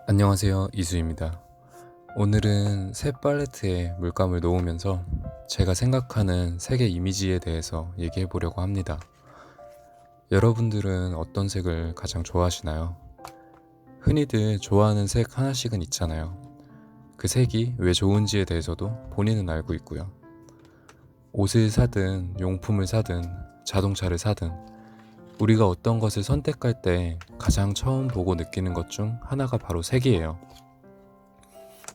안녕하세요, 이수입니다. 오늘은 새 팔레트에 물감을 놓으면서 제가 생각하는 색의 이미지에 대해서 얘기해 보려고 합니다. 여러분들은 어떤 색을 가장 좋아하시나요? 흔히들 좋아하는 색 하나씩은 있잖아요. 그 색이 왜 좋은지에 대해서도 본인은 알고 있고요. 옷을 사든 용품을 사든 자동차를 사든 우리가 어떤 것을 선택할 때 가장 처음 보고 느끼는 것 중 하나가 바로 색이에요.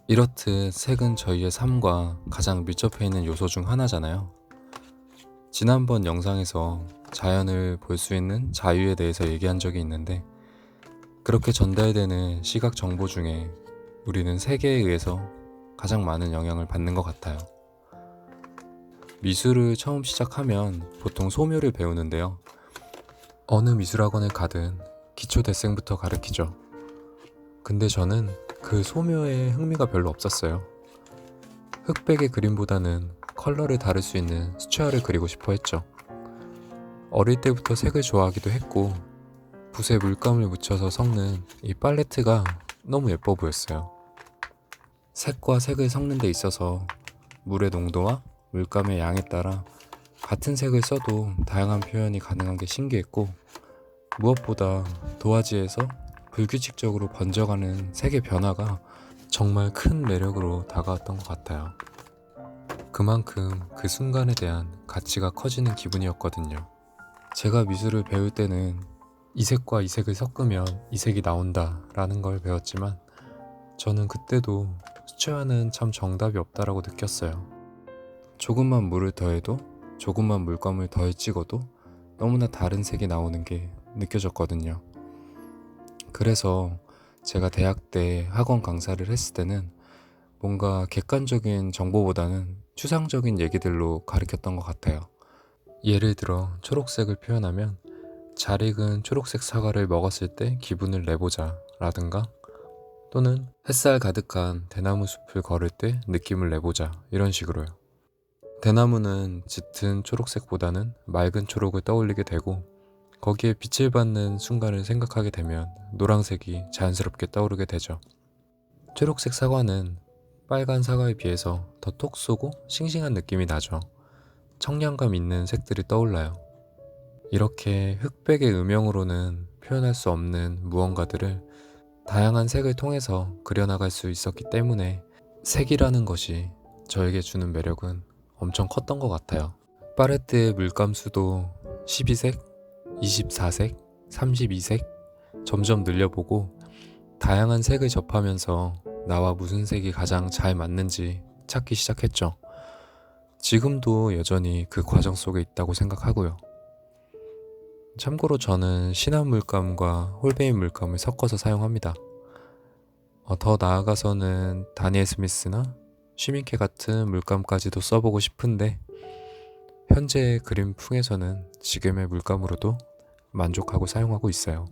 이렇듯 색은 저희의 삶과 가장 밀접해 있는 요소 중 하나잖아요. 지난번 영상에서 자연을 볼 수 있는 자유에 대해서 얘기한 적이 있는데, 그렇게 전달되는 시각 정보 중에 우리는 색에 의해서 가장 많은 영향을 받는 것 같아요. 미술을 처음 시작하면 보통 소묘를 배우는데요. 어느 미술학원을 가든 기초 데생부터 가르치죠. 근데 저는 그 소묘에 흥미가 별로 없었어요. 흑백의 그림보다는 컬러를 다룰 수 있는 수채화를 그리고 싶어 했죠. 어릴 때부터 색을 좋아하기도 했고, 붓에 물감을 묻혀서 섞는 이 팔레트가 너무 예뻐 보였어요. 색과 색을 섞는 데 있어서 물의 농도와 물감의 양에 따라 같은 색을 써도 다양한 표현이 가능한 게 신기했고, 무엇보다 도화지에서 불규칙적으로 번져가는 색의 변화가 정말 큰 매력으로 다가왔던 것 같아요. 그만큼 그 순간에 대한 가치가 커지는 기분이었거든요. 제가 미술을 배울 때는 이 색과 이 색을 섞으면 이 색이 나온다 라는 걸 배웠지만, 저는 그때도 수채화는 참 정답이 없다라고 느꼈어요. 조금만 물을 더해도, 조금만 물감을 덜 찍어도 너무나 다른 색이 나오는 게 느껴졌거든요. 그래서 제가 대학 때 학원 강사를 했을 때는 뭔가 객관적인 정보보다는 추상적인 얘기들로 가르쳤던 것 같아요. 예를 들어 초록색을 표현하면 잘 익은 초록색 사과를 먹었을 때 기분을 내보자 라든가, 또는 햇살 가득한 대나무 숲을 걸을 때 느낌을 내보자, 이런 식으로요. 대나무는 짙은 초록색보다는 맑은 초록을 떠올리게 되고, 거기에 빛을 받는 순간을 생각하게 되면 노란색이 자연스럽게 떠오르게 되죠. 초록색 사과는 빨간 사과에 비해서 더 톡 쏘고 싱싱한 느낌이 나죠. 청량감 있는 색들이 떠올라요. 이렇게 흑백의 음영으로는 표현할 수 없는 무언가들을 다양한 색을 통해서 그려나갈 수 있었기 때문에 색이라는 것이 저에게 주는 매력은 엄청 컸던 것 같아요. 팔레트의 물감 수도 12색, 24색, 32색 점점 늘려보고 다양한 색을 접하면서 나와 무슨 색이 가장 잘 맞는지 찾기 시작했죠. 지금도 여전히 그 과정 속에 있다고 생각하고요. 참고로 저는 시난 물감과 홀베인 물감을 섞어서 사용합니다. 더 나아가서는 다니엘 스미스나 쉬밍케 같은 물감까지도 써보고 싶은데, 현재의 그림풍에서는 지금의 물감으로도 만족하고 사용하고 있어요.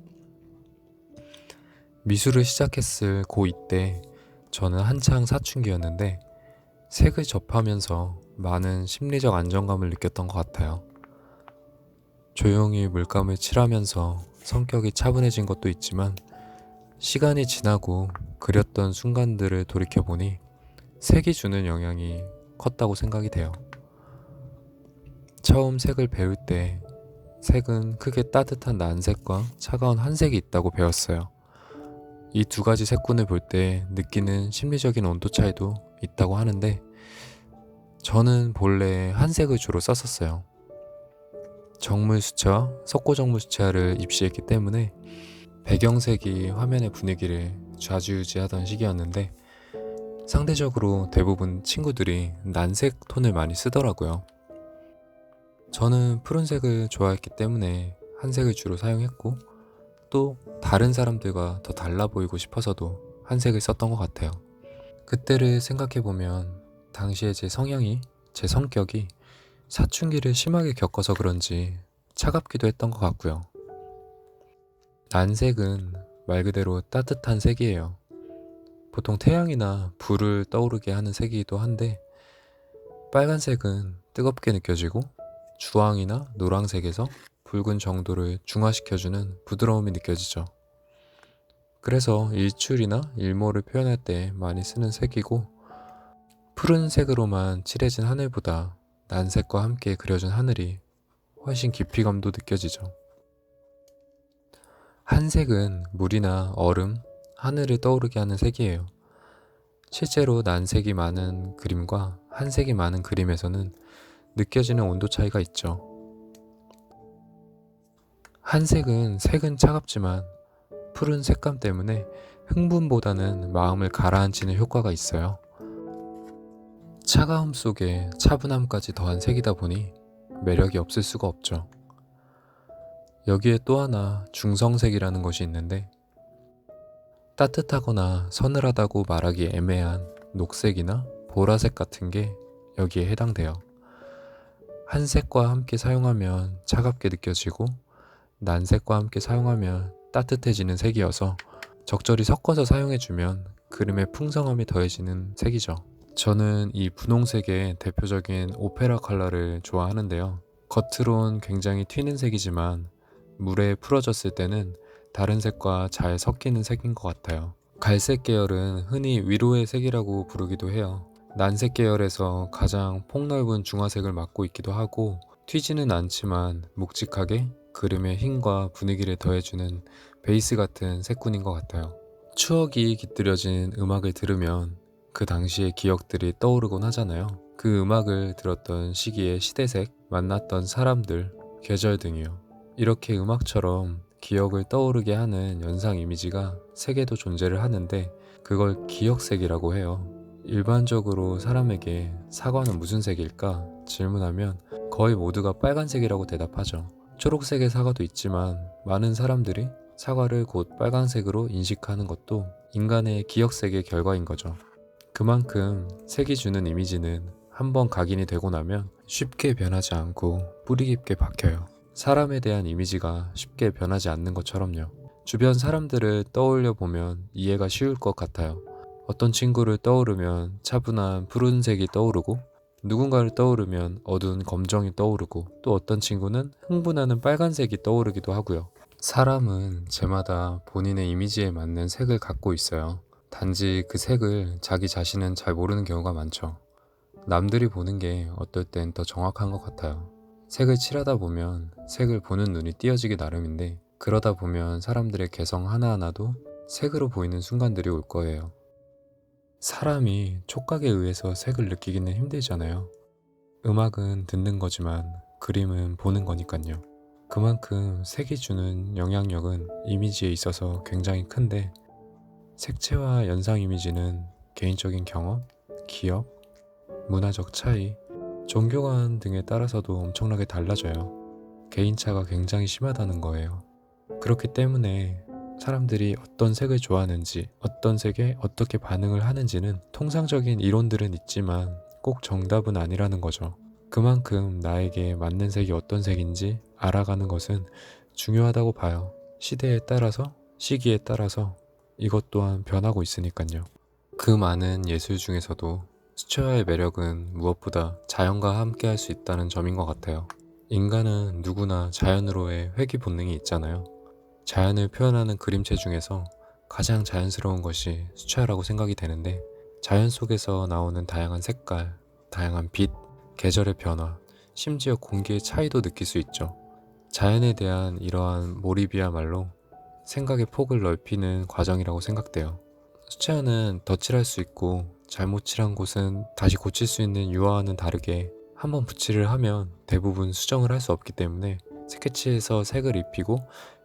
미술을 시작했을 고2 때 저는 한창 사춘기였는데, 색을 접하면서 많은 심리적 안정감을 느꼈던 것 같아요. 조용히 물감을 칠하면서 성격이 차분해진 것도 있지만, 시간이 지나고 그렸던 순간들을 돌이켜보니 색이 주는 영향이 컸다고 생각이 돼요. 처음 색을 배울 때 색은 크게 따뜻한 난색과 차가운 한색이 있다고 배웠어요. 이 두 가지 색군을 볼 때 느끼는 심리적인 온도 차이도 있다고 하는데, 저는 본래 한색을 주로 썼었어요. 정물 수채화, 석고정물 수채화를 입시했기 때문에 배경색이 화면의 분위기를 좌지우지하던 시기였는데, 상대적으로 대부분 친구들이 난색 톤을 많이 쓰더라고요. 저는 푸른색을 좋아했기 때문에 한색을 주로 사용했고, 또 다른 사람들과 더 달라 보이고 싶어서도 한색을 썼던 것 같아요. 그때를 생각해보면 당시에 제 성향이, 제 성격이 사춘기를 심하게 겪어서 그런지 차갑기도 했던 것 같고요. 난색은 말 그대로 따뜻한 색이에요. 보통 태양이나 불을 떠오르게 하는 색이기도 한데, 빨간색은 뜨겁게 느껴지고 주황이나 노란색에서 붉은 정도를 중화시켜주는 부드러움이 느껴지죠. 그래서 일출이나 일몰을 표현할 때 많이 쓰는 색이고, 푸른색으로만 칠해진 하늘보다 난색과 함께 그려진 하늘이 훨씬 깊이감도 느껴지죠. 한색은 물이나 얼음, 하늘을 떠오르게 하는 색이에요. 실제로 난색이 많은 그림과 한색이 많은 그림에서는 느껴지는 온도 차이가 있죠. 한색은 색은 차갑지만 푸른 색감 때문에 흥분보다는 마음을 가라앉히는 효과가 있어요. 차가움 속에 차분함까지 더한 색이다 보니 매력이 없을 수가 없죠. 여기에 또 하나 중성색이라는 것이 있는데, 따뜻하거나 서늘하다고 말하기 애매한 녹색이나 보라색 같은 게 여기에 해당돼요. 한색과 함께 사용하면 차갑게 느껴지고, 난색과 함께 사용하면 따뜻해지는 색이어서 적절히 섞어서 사용해주면 그림의 풍성함이 더해지는 색이죠. 저는 이 분홍색의 대표적인 오페라 컬러를 좋아하는데요. 겉으론 굉장히 튀는 색이지만 물에 풀어졌을 때는 다른 색과 잘 섞이는 색인 것 같아요. 갈색 계열은 흔히 위로의 색이라고 부르기도 해요. 난색 계열에서 가장 폭넓은 중화색을 맡고 있기도 하고, 튀지는 않지만 묵직하게 그림의 힘과 분위기를 더해주는 베이스 같은 색군인 것 같아요. 추억이 깃들여진 음악을 들으면 그 당시의 기억들이 떠오르곤 하잖아요. 그 음악을 들었던 시기의 시대색, 만났던 사람들, 계절 등이요. 이렇게 음악처럼 기억을 떠오르게 하는 연상 이미지가 색에도 존재를 하는데, 그걸 기억색이라고 해요. 일반적으로 사람에게 사과는 무슨 색일까 질문하면 거의 모두가 빨간색이라고 대답하죠. 초록색의 사과도 있지만 많은 사람들이 사과를 곧 빨간색으로 인식하는 것도 인간의 기억색의 결과인 거죠. 그만큼 색이 주는 이미지는 한번 각인이 되고 나면 쉽게 변하지 않고 뿌리 깊게 박혀요. 사람에 대한 이미지가 쉽게 변하지 않는 것처럼요. 주변 사람들을 떠올려 보면 이해가 쉬울 것 같아요. 어떤 친구를 떠오르면 차분한 푸른색이 떠오르고, 누군가를 떠오르면 어두운 검정이 떠오르고, 또 어떤 친구는 흥분하는 빨간색이 떠오르기도 하고요. 사람은 제마다 본인의 이미지에 맞는 색을 갖고 있어요. 단지 그 색을 자기 자신은 잘 모르는 경우가 많죠. 남들이 보는 게 어떨 땐 더 정확한 것 같아요. 색을 칠하다 보면 색을 보는 눈이 띄어지기 나름인데, 그러다 보면 사람들의 개성 하나하나도 색으로 보이는 순간들이 올 거예요. 사람이 촉각에 의해서 색을 느끼기는 힘들잖아요. 음악은 듣는 거지만 그림은 보는 거니까요. 그만큼 색이 주는 영향력은 이미지에 있어서 굉장히 큰데, 색채와 연상 이미지는 개인적인 경험, 기억, 문화적 차이, 종교관 등에 따라서도 엄청나게 달라져요. 개인차가 굉장히 심하다는 거예요. 그렇기 때문에 사람들이 어떤 색을 좋아하는지, 어떤 색에 어떻게 반응을 하는지는 통상적인 이론들은 있지만 꼭 정답은 아니라는 거죠. 그만큼 나에게 맞는 색이 어떤 색인지 알아가는 것은 중요하다고 봐요. 시대에 따라서, 시기에 따라서 이것 또한 변하고 있으니까요. 그 많은 예술 중에서도 수채화의 매력은 무엇보다 자연과 함께 할 수 있다는 점인 것 같아요. 인간은 누구나 자연으로의 회귀 본능이 있잖아요. 자연을 표현하는 그림체 중에서 가장 자연스러운 것이 수채화라고 생각이 되는데, 자연 속에서 나오는 다양한 색깔, 다양한 빛, 계절의 변화, 심지어 공기의 차이도 느낄 수 있죠. 자연에 대한 이러한 몰입이야말로 생각의 폭을 넓히는 과정이라고 생각돼요. 수채화는 덧칠할 수 있고, 잘못 칠한 곳은 다시 고칠 수 있는 유화와는 다르게 한번 붓칠을 하면 대부분 수정을 할 수 없기 때문에 스케치에서 색을 입히고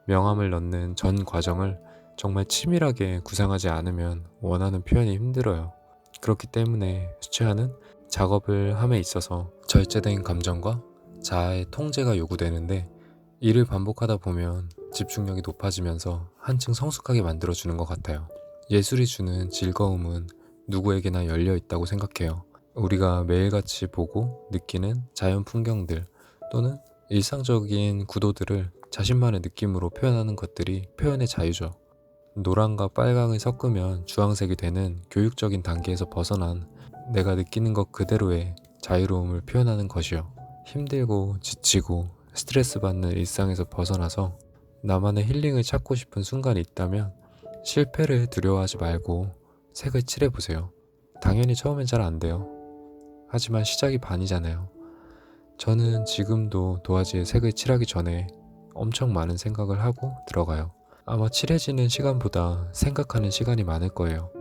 명암을 넣는 전 과정을 정말 치밀하게 구상하지 않으면 원하는 표현이 힘들어요. 그렇기 때문에 수채화는 작업을 함에 있어서 절제된 감정과 자아의 통제가 요구되는데, 이를 반복하다 보면 집중력이 높아지면서 한층 성숙하게 만들어주는 것 같아요. 예술이 주는 즐거움은 누구에게나 열려 있다고 생각해요. 우리가 매일같이 보고 느끼는 자연 풍경들 또는 일상적인 구도들을 자신만의 느낌으로 표현하는 것들이 표현의 자유죠. 노랑과 빨강을 섞으면 주황색이 되는 교육적인 단계에서 벗어난 내가 느끼는 것 그대로의 자유로움을 표현하는 것이요. 힘들고 지치고 스트레스 받는 일상에서 벗어나서 나만의 힐링을 찾고 싶은 순간이 있다면 실패를 두려워하지 말고 색을 칠해보세요. 당연히 처음엔 잘 안 돼요. 하지만 시작이 반이잖아요. 저는 지금도 도화지에 색을 칠하기 전에 엄청 많은 생각을 하고 들어가요. 아마 칠해지는 시간보다 생각하는 시간이 많을 거예요.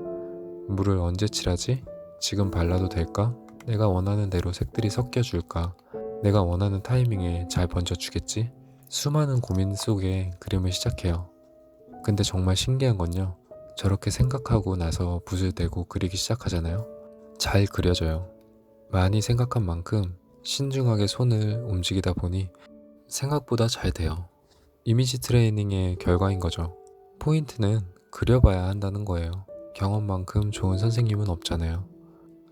물을 언제 칠하지? 지금 발라도 될까? 내가 원하는 대로 색들이 섞여줄까? 내가 원하는 타이밍에 잘 번져주겠지? 수많은 고민 속에 그림을 시작해요. 근데 정말 신기한 건요. 저렇게 생각하고 나서 붓을 대고 그리기 시작하잖아요. 잘 그려져요. 많이 생각한 만큼 신중하게 손을 움직이다 보니 생각보다 잘 돼요. 이미지 트레이닝의 결과인 거죠. 포인트는 그려봐야 한다는 거예요. 경험만큼 좋은 선생님은 없잖아요.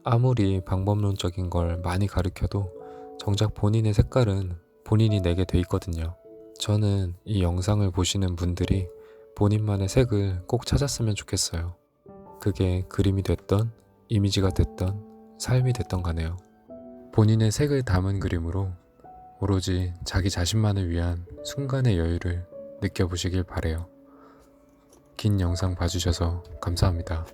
아무리 방법론적인 걸 많이 가르쳐도 정작 본인의 색깔은 본인이 내게 돼 있거든요. 저는 이 영상을 보시는 분들이 본인만의 색을 꼭 찾았으면 좋겠어요. 그게 그림이 됐던, 이미지가 됐던, 삶이 됐던 간에요. 본인의 색을 담은 그림으로 오로지 자기 자신만을 위한 순간의 여유를 느껴보시길 바래요. 긴 영상 봐주셔서 감사합니다.